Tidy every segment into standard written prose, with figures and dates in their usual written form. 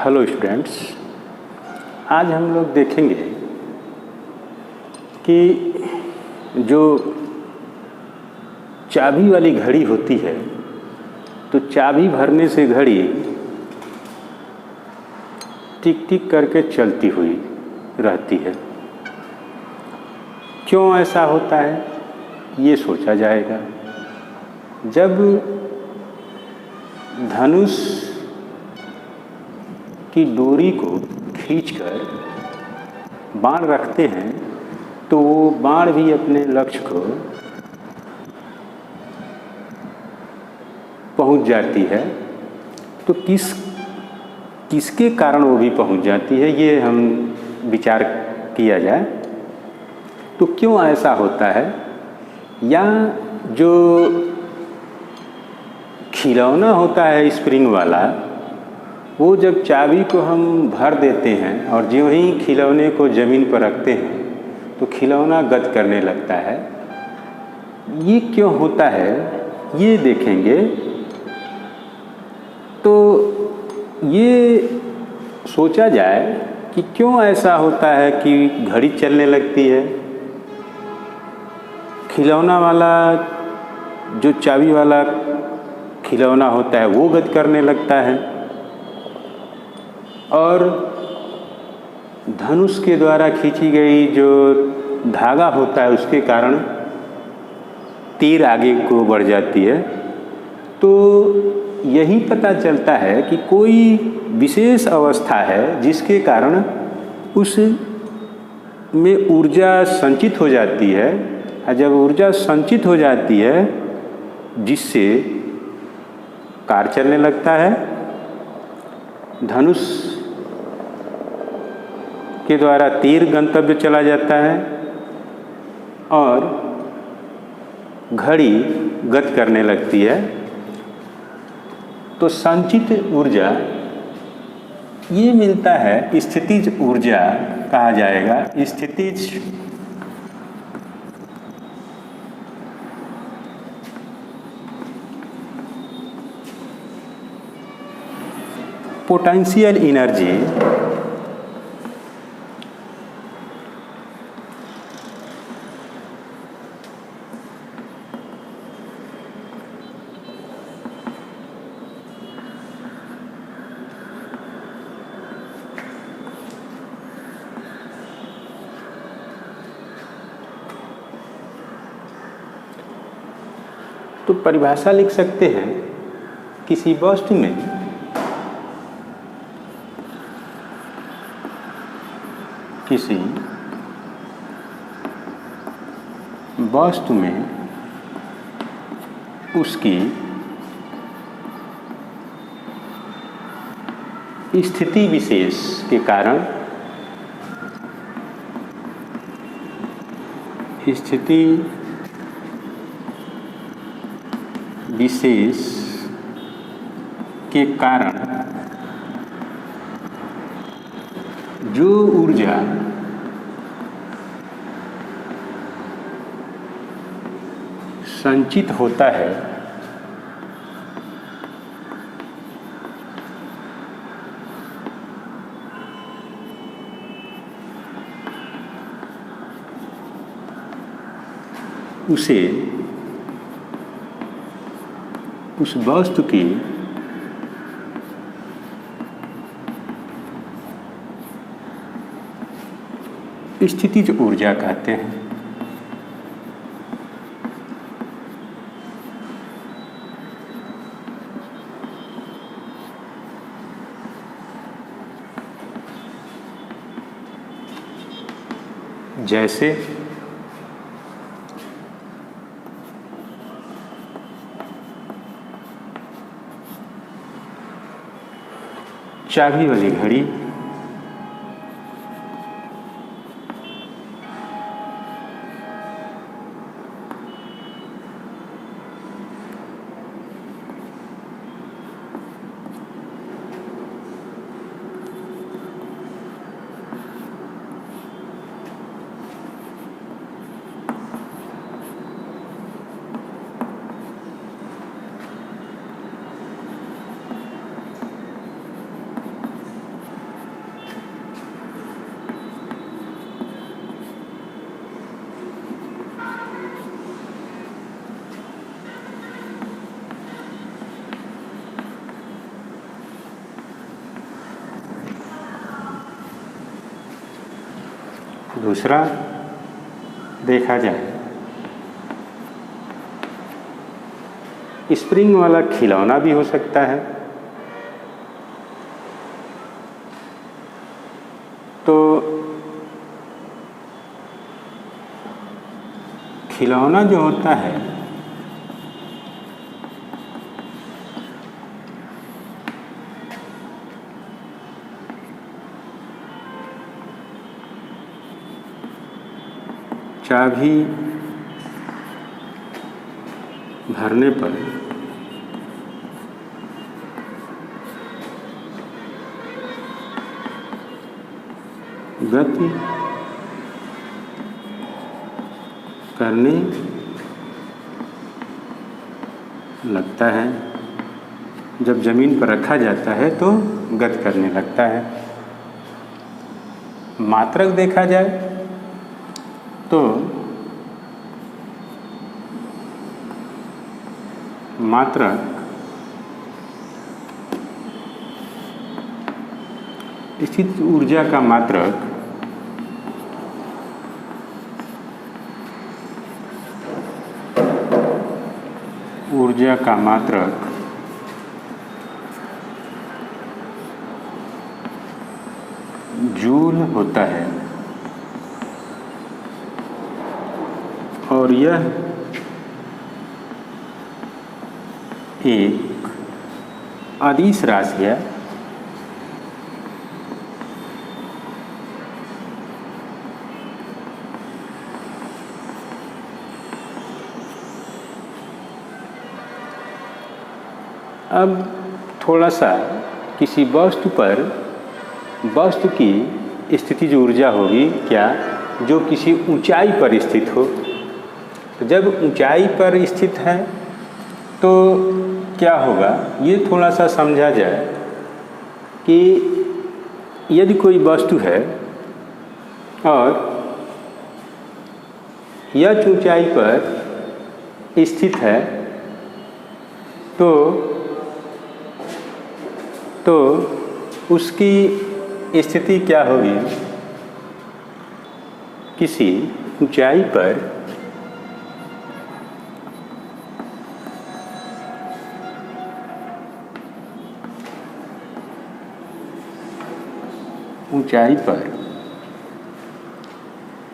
Hello students, आज हम लोग देखेंगे कि जो चाबी वाली घड़ी होती है, तो चाबी भरने से घड़ी टिक टिक करके चलती हुई रहती है। क्यों ऐसा होता है, ये सोचा जाएगा। जब धनुष की डोरी को खींचकर बाण रखते हैं तो वो बाण भी अपने लक्ष्य को पहुंच जाती है। तो किसके कारण वो भी पहुंच जाती है, ये हम विचार किया जाए। तो क्यों ऐसा होता है, या जो खिलौना होता है स्प्रिंग वाला, वो जब चाबी को हम भर देते हैं और ज्यों ही खिलौने को ज़मीन पर रखते हैं तो खिलौना गति करने लगता है। ये क्यों होता है, ये देखेंगे। तो ये सोचा जाए कि क्यों ऐसा होता है कि घड़ी चलने लगती है। खिलौना वाला, जो चाबी वाला खिलौना होता है, वो गति करने लगता है और धनुष के द्वारा खींची गई जो धागा होता है उसके कारण तीर आगे को बढ़ जाती है। तो यही पता चलता है कि कोई विशेष अवस्था है जिसके कारण उस में ऊर्जा संचित हो जाती है, और जब ऊर्जा संचित हो जाती है जिससे कार चलने लगता है। धनुष के द्वारा तीर गंतव्य चला जाता है और घड़ी गति करने लगती है। तो संचित ऊर्जा ये मिलता है, स्थितिज ऊर्जा कहा जाएगा। स्थितिज पोटेंशियल एनर्जी तो परिभाषा लिख सकते हैं, किसी वस्तु में उसकी स्थिति विशेष के कारण जो ऊर्जा संचित होता है उसे उस वस्तु की स्थितिज ऊर्जा कहते हैं। जैसे चाबी वाली घड़ी, दूसरा देखा जाए, स्प्रिंग वाला खिलौना भी हो सकता है। तो खिलौना जो होता है चाबी भरने पर गति करने लगता है, जब जमीन पर रखा जाता है तो गति करने लगता है। मात्रक देखा जाए तो मात्रक स्थित ऊर्जा का मात्रक जूल होता है और यह एक अदिश राशि है। अब थोड़ा सा किसी वस्तु पर वस्तु की स्थितिज ऊर्जा होगी क्या, जो किसी ऊंचाई पर स्थित हो। तो जब ऊंचाई पर स्थित है तो क्या होगा, ये थोड़ा सा समझा जाए कि यदि कोई वस्तु है और यह ऊंचाई पर स्थित है तो उसकी स्थिति क्या होगी, किसी ऊंचाई पर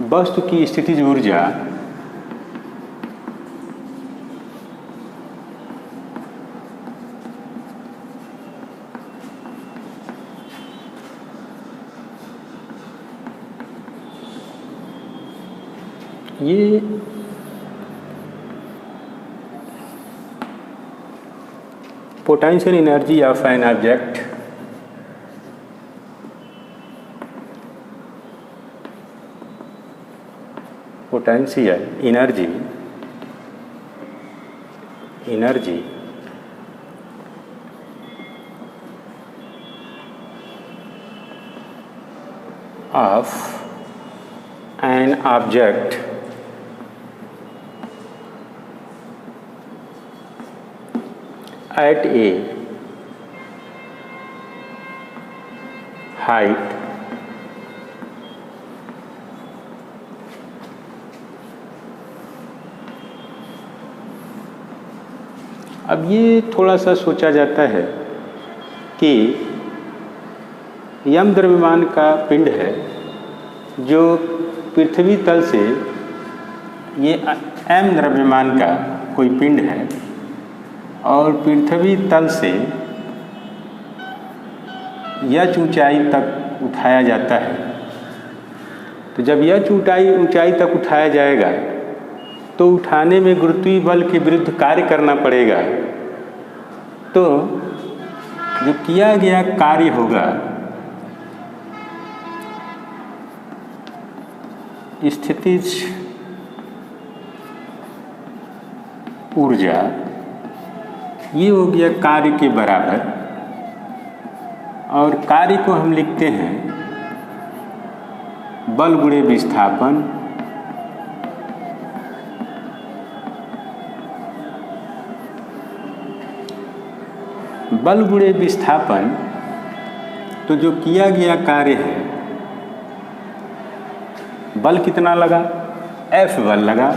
वस्तु की स्थितिज ऊर्जा ये potential energy of an object potential energy of an object at a height अब ये थोड़ा सा सोचा जाता है कि यम द्रव्यमान का पिंड है जो पृथ्वी तल से, ये एम द्रव्यमान का कोई पिंड है और पृथ्वी तल से यह ऊंचाई तक उठाया जाता है। तो जब यह ऊंचाई तक उठाया जाएगा तो उठाने में गुरुत्वीय बल के विरुद्ध कार्य करना पड़ेगा। तो जो किया गया कार्य होगा स्थितिज ऊर्जा, ये हो गया कार्य के बराबर, और कार्य को हम लिखते हैं बल गुणे विस्थापन बल गुणे विस्थापन। तो जो किया गया कार्य है बल कितना लगा, F बल लगा।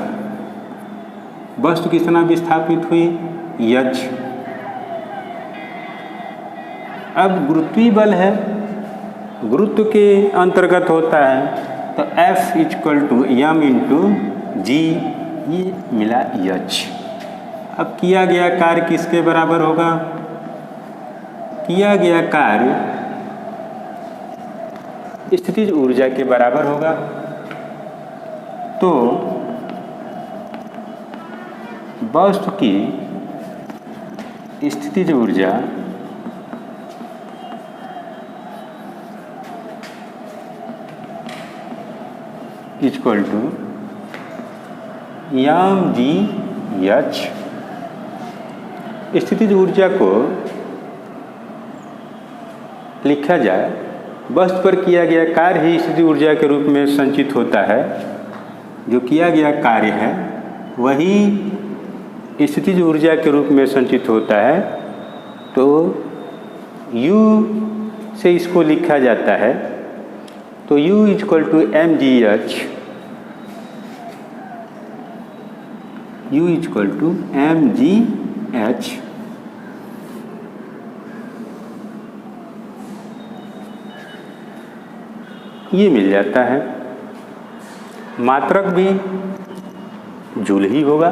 वस्तु कितना विस्थापित हुई, H। अब गुरुत्वीय बल है, गुरुत्व के अंतर्गत होता है, तो F equal to m into g, ये मिला H। अब किया गया कार्य किसके बराबर होगा, किया गया कार्य स्थितिज ऊर्जा के बराबर होगा। तो वस्तु की स्थितिज ऊर्जा equal to m g H। स्थितिज ऊर्जा को लिखा जाए, वस्तु पर किया गया कार्य ही स्थितिज ऊर्जा के रूप में संचित होता है। जो किया गया कार्य है वही स्थितिज ऊर्जा के रूप में संचित होता है। तो U से इसको लिखा जाता है, तो U equal to m g h, U equal to m g h. ये मिल जाता है। मात्रक भी जूल ही होगा।